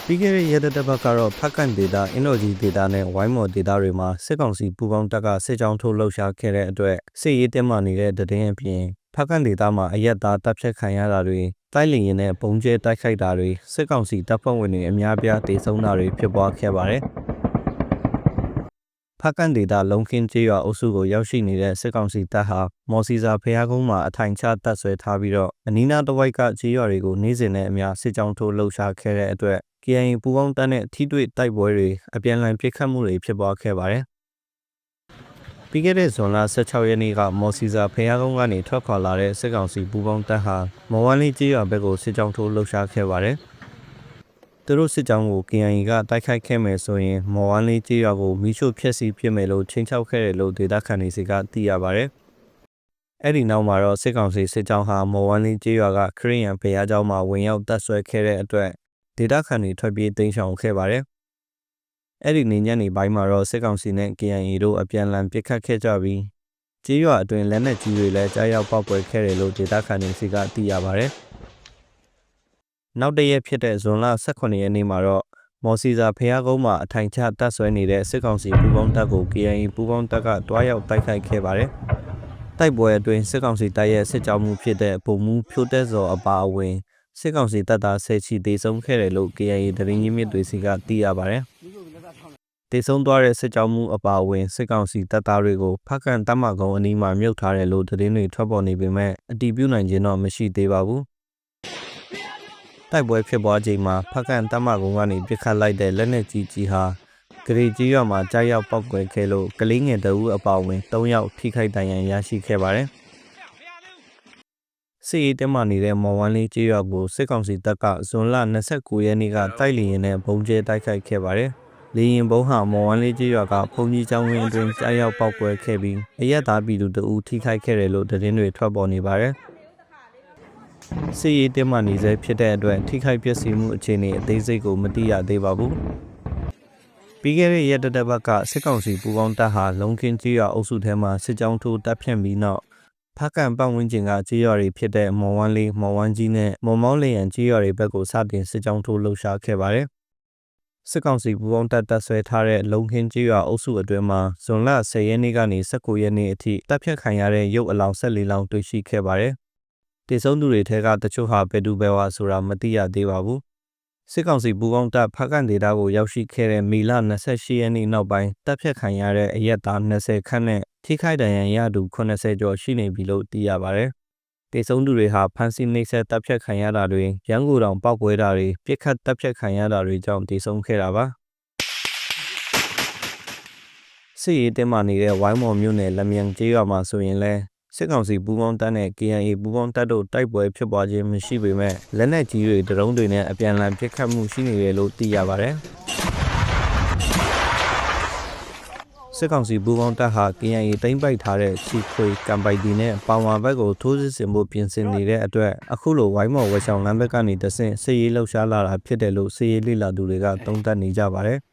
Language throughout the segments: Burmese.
ပြီးခဲ့တဲ့ရက်တစ်ပတ်ကတော့ဖက်ကန်ဒေတာအင်ဒိုဂျီဒေတာနဲ့ဝိုင်းမော်ဒေတာတွေမှာစစ်ကောင်စီပူးပေါင်းတပ်ကစစ်ကြောင်းထိုးလှုပ်ရှားခဲ့တဲ့အတွက်စစ်ရေးတင်းမာနေတဲ့သတင်းအပြင်ဖက်ကန်ဒေတာမှာအရက်သားတပ်ဖြတ်ခံရတာတွေတိုက်လျင်နဲ့ပုံကျဲတိုက်ခိုက်တာတွေစစ်ကောင်စီတပ်ဖွဲ့ဝင်တွေအများပြားတေဆုံးတာတွေဖြစ်ပွားခဲ့ပါတယ်ဖက်ကန်ဒေတာလုံခင်းကျေးရွာအုပ်စုကိုရောက်ရှိနေတဲ့စစ်ကောင်စီတပ်ဟာမော်စီစာဖျားကုန်းမှာအထိုင်ချတပ်ဆွဲထားပြီးတော့အနီးနားတစ်ဝိုက်ကကျေးရွာတွေကိုနေ့စဉ်နဲ့အများစစ်ကြောင်းထိုးလှုပ်ရှားခဲ့တဲ့အတွက်KIA ပူးပေါင်းတပ်နဲ့ထိတွေ့တိုက်ပွဲတွေအပြန်အလှန်ပစ်ခတ်မှုတွေဖြစ်ပွားခဲ့ပါတယ်။ပြီးခဲ့တဲ့ဇွန်လ16ရက်နေ့ကမော်စီစာဖျားကုန်းကနေထွက်ခွာလာတဲ့စစ်ကောင်စီပူးပေါင်းတပ်ဟာမော်ဝမ်းလေးကျေးရွာဘက်ကိုစစ်ကြောင်းထိုးလှုပ်ရှားခဲ့ပါတယ်။သူတို့စစ်ကြောင်းကို KIA ကတိုက်ခိုက်ခဲ့မယ်ဆိုရင်မော်ဝမ်းလေးကျေးရွာကိုမိရှို့ဖျက်ဆီးပစ်မယ်လို့ချိန်ချောက်ခဲ့တယ်လို့ဒေသခံတွေကသိရပါတယ်။အဲ့ဒီနောက်မှာတော့စစ်ကောင်စီစစ်ကြောင်းဟာမော်ဝမ်းလေးကျေးရွာကခရီးရန်ဖျားကျောင်းမှာဝင်ရောက်တပ်ဆွဲခဲ့တဲ့အတွက်ဒေသခံတွေထွက်ပြေးတိမ်းရှောင်ခဲ့ပါတယ်။အဲ့ဒီနေ့ညနေပိုင်းမှာတော့စစ်ကောင်စီနဲ့ KIA တို့အပြန်အလှန်ပစ်ခတ်ခဲ့ကြပြီးကျေးရွာအတွင်းလက်နက်ကြီးတွေလည်းကြားရောက်ပောက်ကွဲခဲ့တယ်လို့ဒေသခံတွေကသိရပါတယ်။နောက်တရက်ဖြစ်တဲ့ဇွန်လ18ရက်နေ့မှာတော့မော်စီစာဖျားကုန်းမှာအထိုင်ချတပ်ဆွဲနေတဲ့စစ်ကောင်စီပူးပေါင်းတပ်ကို KIA ပူးပေါင်းတပ်ကတွားရောက်တိုက်ခိုက်ခဲ့ပါတယ်။တိုက်ပွဲအတွင်းစစ်ကောင်စီတပ်ရဲ့စစ်ကြောင်းမှုဖြစ်တဲ့ပုံမှုဖြိုးတက်စော်အပါအဝင်စစ်ကောင်စီတပ်သား10ချီတေဆုံးခဲ့တယ်လို့ KIA သတင်းရင်းမြစ်တွေကသိရပါတယ်။တေဆုံးသွားတဲ့စစ်ကြောင်းမှုအပါအဝင်စစ်ကောင်စီတပ်သားတွေကိုဖက်ကန်တပ်မကုန်းအနီးမှာမြုပ်ထားတယ်လို့သတင်းတွေထွက်ပေါ်နေပေမဲ့အတည်ပြုနိုင်ခြင်းတော့မရှိသေးပါဘူး။တိုက်ပွဲဖြစ်ပွားချိန်မှာဖက်ကန်တပ်မကုန်းကနေပစ်ခတ်လိုက်တဲ့လက်နက်ကြီးဟာဂရေကြီးရွာမှာကြားရောက်ပောက်ကွဲခဲ့လို့ကလေးငယ်တအုပ်အပါအဝင်3ယောက်ထိခိုက်ဒဏ်ရာရရှိခဲ့ပါတယ်။စစ်ရေးတင်းမာနေတဲ့မော်ဝမ်းလေးကျေးရွာကိုစစ်ကောင်စီတပ်ကဇွန်လ29ရက်နေ့ကတိုက်လျင်နဲ့ဘုံကျဲတိုက်ခိုက်ခဲ့ပါတယ်။လေရင်ဘုံဟာမော်ဝမ်းလေးကျေးရွာကဘုံကြီးကျောင်းဝင်းအတွင်းကြားရောက်ပောက်ကွဲခဲ့ပြီးအရက်သားပြည်သူတအုပ်ထိခိုက်ခဲ့တယ်လို့သတင်းတွေထွက်ပေါ်နေပါတယ်။စစ်ရေးတင်းမာနေဆဲဖြစ်တဲ့အတွက်ထိခိုက်ပျက်စီးမှုအခြေအနေအသေးစိတ်ကိုမသိရသေးပါဘူး။ပြီးခဲ့တဲ့ရက်တစ်ပတ်ကစစ်ကောင်စီပူးပေါင်းတပ်ဟာလုံခင်းကျေးရွာအုပ်စုထဲမှာစစ်ကြောင်းထိုးတပ်ဖြန့်ပြီးနောက်ဖက်ကန်ပတ်ဝန်းကျင်ကကျေးရွာတွေဖြစ်တဲ့မော်ဝမ်းလေးမော်ဝမ်းကြီးနဲ့မော်မောင်းလျံကျေးရွာတွေဘက်ကိုစတင်စစ်ကြောင်းထိုးလှုပ်ရှားခဲ့ပါတယ်။စစ်ကောင်စီပူးပေါင်းတပ်တပ်ဆွဲထားတဲ့လုံခင်းကျေးရွာအုပ်စုအတွင်းမှာဇွန်လ10ရက်နေ့ကနေ19ရက်နေ့အထိတပ်ဖြတ်ခံရတဲ့ရုပ်အလောင်း14လောင်းတွေ့ရှိခဲ့ပါတယ်။တေဆုံးသူတွေထဲကတချို့ဟာဘယ်သူဘယ်ဝါဆိုတာမသိရသေးပါဘူး။စစ်ကောင်စီပူးပေါင်းတပ်ဖက်ကန်ဒေတာကိုရောက်ရှိခဲ့တဲ့မေလ28ရက်နေ့နောက်ပိုင်းတပ်ဖြတ်ခံရတဲ့အရက်သား20ခန့်နဲ့ထိခိုက်ဒဏ်ရာရသူ80ကျော်ရှိနေပြီလို့သိရပါတယ်။တေဆုံးသူတွေဟာဖမ်းဆီးနှိပ်စက်တပ်ဖြတ်ခံရတာတွေရန်ကုန်တောင်ပောက်ကွဲတာတွေပြစ်ခတ်တပ်ဖြတ်ခံရတာတွေကြောင့်တေဆုံးခဲ့တာပါ။စစ်ရေးတင်းမာနေတဲ့ဝိုင်းမော်မြို့နယ်လက်မြန်ကျေးရွာမှာဆိုရင်လဲစစ်ကောင်စီပူးပေါင်းတပ်နဲ့ KIA ပူးပေါင်းတပ်တို့တိုက်ပွဲဖြစ်ပွားခြင်းမရှိပေမဲ့လက်နက်ကြီးတွေဒရုန်းတွေနဲ့အပြန်အလှန်ပစ်ခတ်မှုရှိနေတယ်လို့သိရပါတယ်။စစ်ကောင်စီပူးပေါင်းတပ်ဟာ KIA သိမ်းပိုက်ထားတဲ့ချီခွေကံပိုက်တီနဲ့ပေါင်ဝါဘက်ကိုထိုးစစ်ဆင်ဖို့ပြင်ဆင်နေတဲ့အတွက်အခုလိုဝိုင်းမော်ဝက်ဆောင်လမ်းဘက်ကနေတဆင့်စစ်ရေးလှုပ်ရှားလာတာဖြစ်တယ်လို့စစ်ရေးလေ့လာသူတွေကသုံးသပ်နေကြပါတယ်။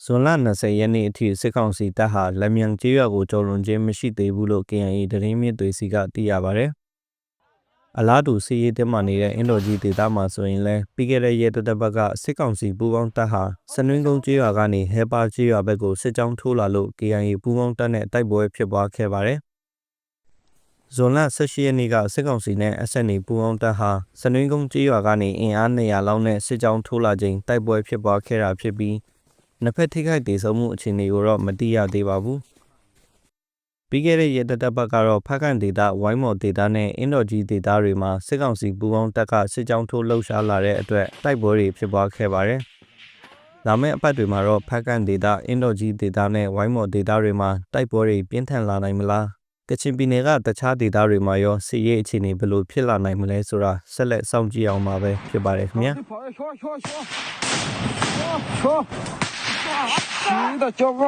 ဇွန်လ20ရက်နေ့အထိစစ်ကောင်စီတပ်ဟာလက်မြန်ကျေးရွာကိုကျော်လွန်ခြင်းမရှိသေးဘူးလို့ KIA သတင်းမြစ်တွေကသိရပါတယ်။အလားတူစစ်ရေးတင်းမာနေတဲ့အင်ဒိုဂျီဒေသမှာဆိုရင်လည်းပြီးခဲ့တဲ့ရက်တစ်ပတ်ကစစ်ကောင်စီပူးပေါင်းတပ်ဟာစနွင်းကုန်းကျေးရွာကနေဟဲပါကျေးရွာဘက်ကိုစစ်ကြောင်းထိုးလာလို့ KIA ပူးပေါင်းတပ်နဲ့တိုက်ပွဲဖြစ်ပွားခဲ့ပါတယ်။ဇွန်လ18ရက်နေ့ကစစ်ကောင်စီနဲ့ SNA ပူးပေါင်းတပ်ဟာစနွင်းကုန်းကျေးရွာကနေအင်အား200လောက်နဲ့စစ်ကြောင်းထိုးလာချိန်တိုက်ပွဲဖြစ်ပွားခဲ့တာဖြစ်ပြီးနှစ်ဖက်ထိခိုက်ဒေဆုံးမှုအခြေအနေကိုတော့မသိရသေးပါဘူး။ပြီးခဲ့တဲ့ရက်တစ်ပတ်ကတော့ဖက်ကန်ဒေတာဝိုင်းမော်ဒေတာနဲ့အင်ဒိုဂျီဒေတာတွေမှာစစ်ကောင်စီပူးပေါင်းတပ်ကစစ်ကြောင်းထိုးလှုပ်ရှားလာတဲ့အတွက်တိုက်ပွဲတွေဖြစ်ပွားခဲ့ပါတယ်။လာမယ့်အပတ်တွေမှာတော့ဖက်ကန်ဒေတာအင်ဒိုဂျီဒေတာနဲ့ဝိုင်းမော်ဒေတာတွေမှာတိုက်ပွဲတွေပြင်းထန်လာနိုင်မလား။ကချင်ပြည်နယ်ကတခြားဒေတာတွေမှာရောစစ်ရေးအခြေအနေဘယ်လိုဖြစ်လာနိုင်မလဲဆိုတာဆက်လက်စောင့်ကြည့်အောင်ပါပဲဖြစ်ပါတယ်ခင်ဗျာ။